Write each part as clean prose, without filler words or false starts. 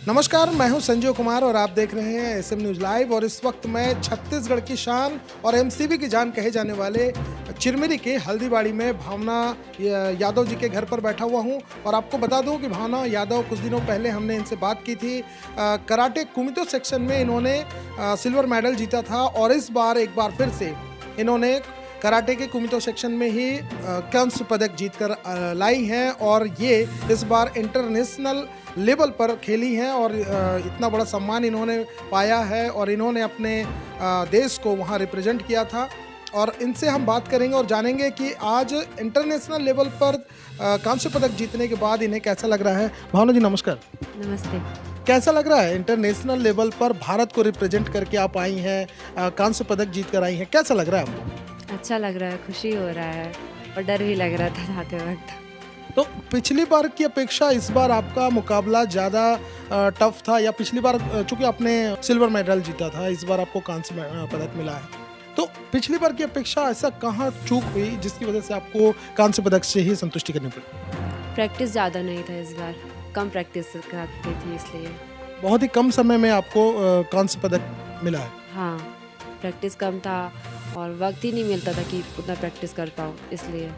नमस्कार, मैं हूं संजीव कुमार और आप देख रहे हैं एसएम न्यूज़ लाइव। और इस वक्त मैं छत्तीसगढ़ की शान और एमसीबी की जान कहे जाने वाले चिरमिरी के हल्दीबाड़ी में भावना यादव जी के घर पर बैठा हुआ हूं। और आपको बता दूं कि भावना यादव, कुछ दिनों पहले हमने इनसे बात की थी। कराटे कुमितो सेक्शन में इन्होंने सिल्वर मेडल जीता था और इस बार एक बार फिर से इन्होंने कराटे के कुमितो सेक्शन में ही कांस्य पदक जीतकर लाई हैं। और ये इस बार इंटरनेशनल लेवल पर खेली हैं और इतना बड़ा सम्मान इन्होंने पाया है और इन्होंने अपने देश को वहाँ रिप्रेजेंट किया था। और इनसे हम बात करेंगे और जानेंगे कि आज इंटरनेशनल लेवल पर कांस्य पदक जीतने के बाद इन्हें कैसा लग रहा है। भावना जी नमस्कार। नमस्ते। कैसा लग रहा है इंटरनेशनल लेवल पर भारत को रिप्रेजेंट करके आप आई हैं, कांस्य पदक जीत कर आई हैं, कैसा लग रहा है आपको? अच्छा लग रहा है, खुशी हो रहा है और डर भी लग रहा था जाते वक्त। तो पिछली बार की अपेक्षा इस बार आपका मुकाबला ज़्यादा टफ था, या पिछली बार चूंकि आपने सिल्वर मेडल जीता था, इस बार आपको कांस्य पदक मिला है, तो पिछली बार की अपेक्षा ऐसा कहाँ चूक हुई जिसकी वजह से आपको कांस्य पदक से ही संतुष्टि करनी पड़ी? प्रैक्टिस ज़्यादा नहीं था इस बार, कम प्रैक्टिस करती थी इसलिए। बहुत ही कम समय में आपको कांस्य पदक मिला है। हाँ, प्रैक्टिस कम था और वक्त ही नहीं मिलता था कि उतना प्रैक्टिस कर पाऊँ, इसलिए।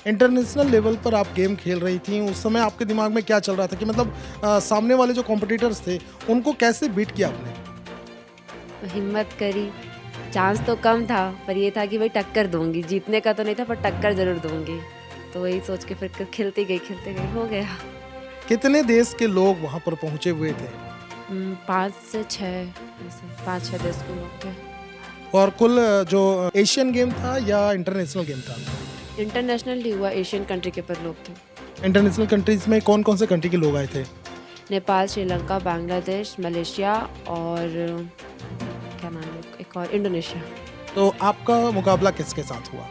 इंटरनेशनल लेवल पर आप गेम खेल रही थी, उस समय आपके दिमाग में क्या चल रहा था कि मतलब सामने वाले जो कॉम्पिटिटर्स थे उनको कैसे बीट किया आपने? हिम्मत करी, चांस तो कम था पर ये था कि भाई टक्कर दूंगी, जीतने का तो नहीं था पर टक्कर ज़रूर दूंगी। तो वही सोच के फिर खेलती गई हो गया। कितने देश के लोग वहाँ पर पहुँचे हुए थे? 5 से 6 ऐसे 5-6 देश के लोग थे। और कुल जो एशियन गेम था या इंटरनेशनल गेम था? इंटरनेशनल ही हुआ, एशियन कंट्री के पर लोग थे। इंटरनेशनल कंट्रीज में कौन कौन से कंट्री के लोग आए थे? नेपाल, श्रीलंका, बांग्लादेश, मलेशिया और क्या नाम है एक और, इंडोनेशिया। तो आपका मुकाबला किसके साथ हुआ?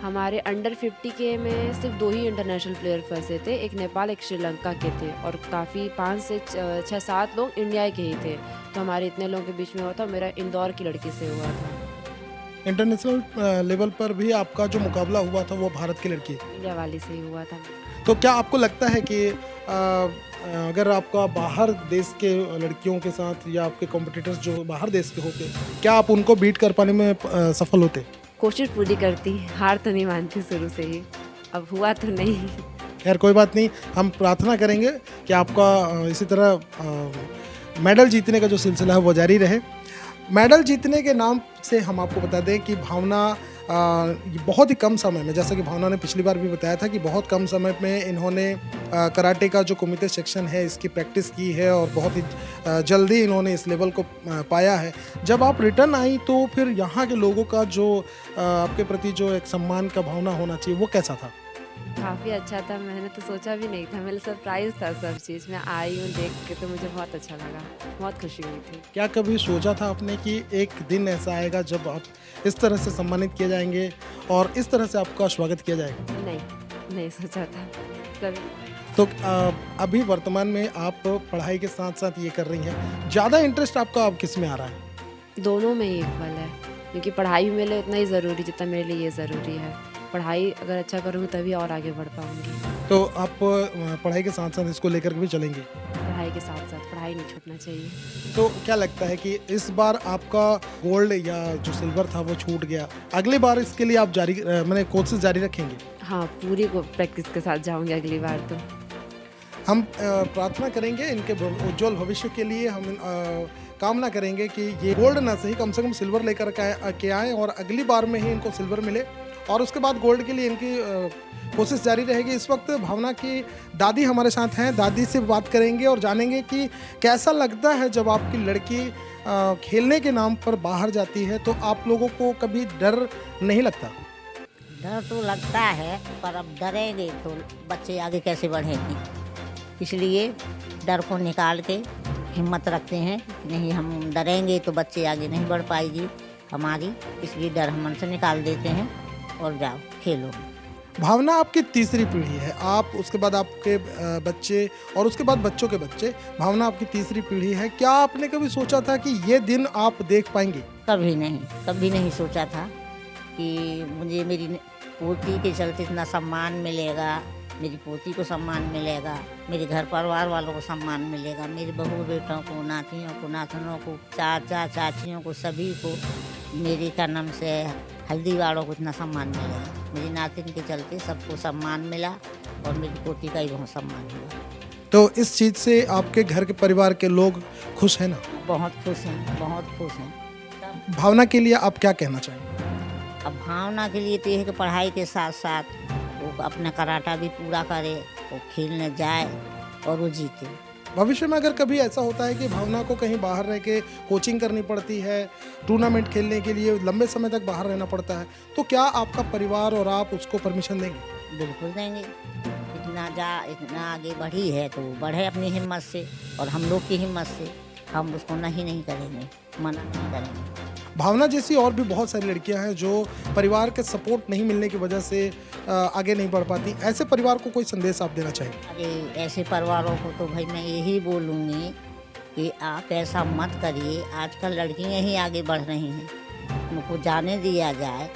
हमारे अंडर 50 के में सिर्फ 2 ही इंटरनेशनल प्लेयर फंसे थे, एक नेपाल एक श्रीलंका के थे और काफ़ी 5 से 6-7 लोग इंडिया के ही थे। तो हमारे इतने लोगों के बीच में हुआ था, मेरा इंदौर की लड़की से हुआ था। इंटरनेशनल लेवल पर भी आपका जो मुकाबला हुआ था वो भारत की लड़की? इंडिया वाली से ही हुआ था। तो क्या आपको लगता है कि अगर आपका बाहर देश के लड़कियों के साथ या आपके कॉम्पिटिटर्स जो बाहर देश के होते, क्या आप उनको बीट कर पाने में सफल होते? कोशिश पूरी करती, हार तो नहीं मानती शुरू से ही, अब हुआ तो नहीं। खैर कोई बात नहीं, हम प्रार्थना करेंगे कि आपका इसी तरह मेडल जीतने का जो सिलसिला है वो जारी रहे। मेडल जीतने के नाम से हम आपको बता दें कि भावना बहुत ही कम समय में, जैसा कि भावना ने पिछली बार भी बताया था कि बहुत कम समय में इन्होंने कराटे का जो कुमिते सेक्शन है इसकी प्रैक्टिस की है और बहुत ही जल्दी इन्होंने इस लेवल को पाया है। जब आप रिटर्न आई तो फिर यहाँ के लोगों का जो आपके प्रति जो एक सम्मान का भावना होना चाहिए वो कैसा था? काफ़ी अच्छा था, मैंने तो सोचा भी नहीं था, मेरे सरप्राइज़ था सब चीज़। मैं आई हूँ देख के तो मुझे बहुत अच्छा लगा, बहुत खुशी हुई थी। क्या कभी सोचा था आपने कि एक दिन ऐसा आएगा जब आप इस तरह से सम्मानित किए जाएंगे और इस तरह से आपका स्वागत किया जाएगा? नहीं सोचा था कभी। तो अभी वर्तमान में आप पढ़ाई के साथ साथ ये कर रही हैं, ज़्यादा इंटरेस्ट आपका अब किस में आ रहा है? दोनों में ही इक्वल है, क्योंकि पढ़ाई भी मेरे लिए उतना ही ज़रूरी जितना मेरे लिए ये ज़रूरी है। पढ़ाई अगर अच्छा करूँगी तभी और आगे बढ़ पाऊँगी। तो आप पढ़ाई के साथ साथ इसको लेकर भी चलेंगे? पढ़ाई के साथ साथ पढ़ाई नहीं छूटना चाहिए। तो क्या लगता है कि इस बार आपका गोल्ड या जो सिल्वर था वो छूट गया, अगली बार इसके लिए आप मैंने कोशिश जारी रखेंगे? हाँ, पूरी को प्रैक्टिस के साथ जाऊँगी अगली बार तो। हम प्रार्थना करेंगे इनके उज्जवल भविष्य के लिए। हम कामना करेंगे कि ये गोल्ड ना सही कम से कम सिल्वर लेकर के आएँ और अगली बार में ही इनको सिल्वर मिले और उसके बाद गोल्ड के लिए इनकी कोशिश जारी रहेगी। इस वक्त भावना की दादी हमारे साथ हैं, दादी से बात करेंगे और जानेंगे कि कैसा लगता है जब आपकी लड़की खेलने के नाम पर बाहर जाती है। तो आप लोगों को कभी डर नहीं लगता? डर तो लगता है, पर अब डरेंगे तो बच्चे आगे कैसे बढ़ेंगे, इसलिए डर को निकाल के हिम्मत रखते हैं कि नहीं, हम डरेंगे तो बच्चे आगे नहीं बढ़ पाएगी हमारी, इसलिए डर हम मन से निकाल देते हैं और जाओ खेलो। भावना आपकी तीसरी पीढ़ी है, आप उसके बाद आपके बच्चे और उसके बाद बच्चों के बच्चे, भावना आपकी तीसरी पीढ़ी है। क्या आपने कभी सोचा था कि ये दिन आप देख पाएंगे? कभी नहीं सोचा था कि मुझे मेरी पोती के चलते इतना सम्मान मिलेगा मेरी पोती को सम्मान मिलेगा, मेरे घर परिवार वालों को सम्मान मिलेगा, मेरे बहू बेटों को, नातियों को, नातनों को, चाचा चाचियों को, सभी को मेरे का नाम से हल्दी वालों को इतना सम्मान मिलेगा। मेरी नातिन के चलते सबको सम्मान मिला और मेरी पोती का ही बहुत सम्मान हुआ। तो इस चीज़ से आपके घर के परिवार के लोग खुश हैं ना? बहुत खुश हैं, बहुत खुश हैं। भावना के लिए आप क्या कहना चाहेंगे? अब भावना के लिए तो ये है कि पढ़ाई के साथ साथ वो अपना कराटा भी पूरा करे, वो खेलने जाए और वो जीते। भविष्य में अगर कभी ऐसा होता है कि भावना को कहीं बाहर रह के कोचिंग करनी पड़ती है, टूर्नामेंट खेलने के लिए लंबे समय तक बाहर रहना पड़ता है, तो क्या आपका परिवार और आप उसको परमिशन देंगे? बिल्कुल देंगे। इतना आगे बढ़ी है तो बढ़े अपनी हिम्मत से, और हम लोग की हिम्मत से हम उसको नहीं करेंगे, मना नहीं करेंगे। भावना जैसी और भी बहुत सारी लड़कियां हैं जो परिवार के सपोर्ट नहीं मिलने की वजह से आगे नहीं बढ़ पाती। ऐसे परिवार को कोई संदेश आप देना चाहेंगे? अरे ऐसे परिवारों को तो भाई मैं यही बोलूँगी कि आप ऐसा मत करिए। आजकल लड़कियां ही आगे बढ़ रही हैं, उनको जाने दिया जाए।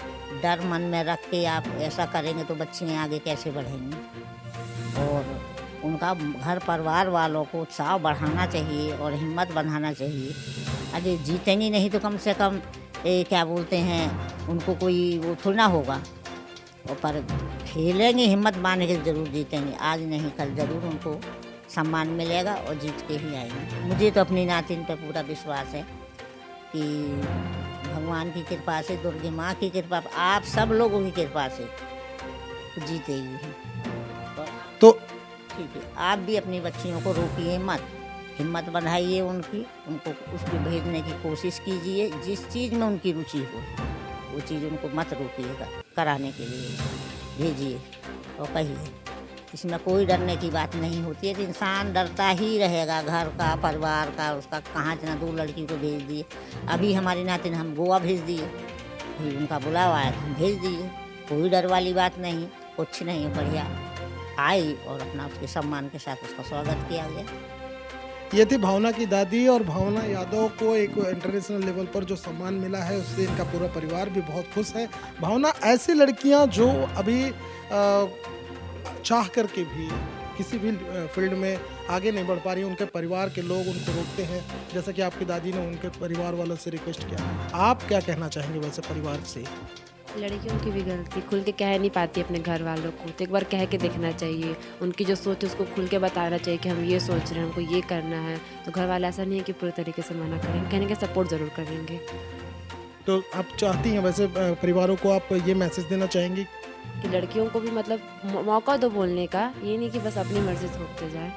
डर मन में रख के आप ऐसा करेंगे तो बच्चे आगे कैसे बढ़ेंगी? और उनका घर परिवार वालों को उत्साह बढ़ाना चाहिए और हिम्मत बढ़ाना चाहिए। अरे जीतेंगी नहीं तो कम से कम क्या बोलते हैं, उनको कोई वो थोड़ा ना होगा, और पर खेलेंगे, हिम्मत बांध के ज़रूर जीतेंगे। आज नहीं कल ज़रूर उनको सम्मान मिलेगा और जीत के ही आएंगे। मुझे तो अपनी नातिन पर पूरा विश्वास है कि भगवान की कृपा से, दुर्गे माँ की कृपा, आप सब लोगों की कृपा से जीतेगी। तो ठीक है, आप भी अपनी बच्चियों को रोकिए मत, हिम्मत बढ़ाइए उनको उसको भेजने की कोशिश कीजिए। जिस चीज़ में उनकी रुचि हो वो चीज़ उनको मत रोकिएगा, कराने के लिए भेजिए और कहिए। इसमें कोई डरने की बात नहीं होती है। इंसान डरता ही रहेगा, घर का, परिवार का, उसका कहाँ जना 2 लड़की को भेज दिए। अभी हमारी नातिन हम गोवा भेज दिए, फिर उनका बुलावा आया तो हम भेज दिए। कोई डर वाली बात नहीं, कुछ नहीं, बढ़िया आई और अपना उसके सम्मान के साथ उसका स्वागत किया गया। ये थी भावना की दादी, और भावना यादव को एक इंटरनेशनल लेवल पर जो सम्मान मिला है उससे इनका पूरा परिवार भी बहुत खुश है। भावना ऐसी लड़कियां जो अभी चाह करके भी किसी भी फील्ड में आगे नहीं बढ़ पा रही, उनके परिवार के लोग उनको रोकते हैं, जैसा कि आपकी दादी ने उनके परिवार वालों से रिक्वेस्ट किया। आप क्या कहना चाहेंगे वैसे परिवार से? लड़कियों की भी गलती खुल के कह नहीं पाती अपने घर वालों को, तो एक बार कह के देखना चाहिए। उनकी जो सोच है उसको खुल के बताना चाहिए कि हम ये सोच रहे हैं, हमको ये करना है। तो घर वाले ऐसा नहीं है कि पूरे तरीके से मना करेंगे, कहने के सपोर्ट ज़रूर करेंगे। तो आप चाहती हैं वैसे परिवारों को आप ये मैसेज देना चाहेंगी कि लड़कियों को भी मतलब मौका दो बोलने का, ये नहीं कि बस अपनी मर्जी थोपते जाए।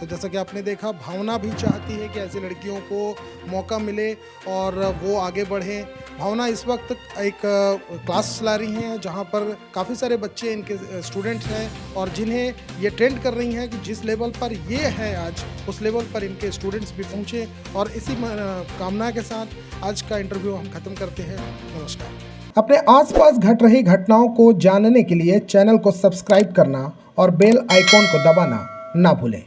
तो जैसा कि आपने देखा, भावना भी चाहती है कि ऐसी लड़कियों को मौका मिले और वो आगे बढ़ें। भावना इस वक्त एक क्लास चला रही हैं जहां पर काफ़ी सारे बच्चे इनके स्टूडेंट्स हैं और जिन्हें ये ट्रेंड कर रही हैं कि जिस लेवल पर ये है आज, उस लेवल पर इनके स्टूडेंट्स भी पहुंचे। और इसी कामना के साथ आज का इंटरव्यू हम ख़त्म करते हैं। नमस्कार। अपने आसपास घट रही घटनाओं को जानने के लिए चैनल को सब्सक्राइब करना और बेल आइकॉन को दबाना ना भूलें।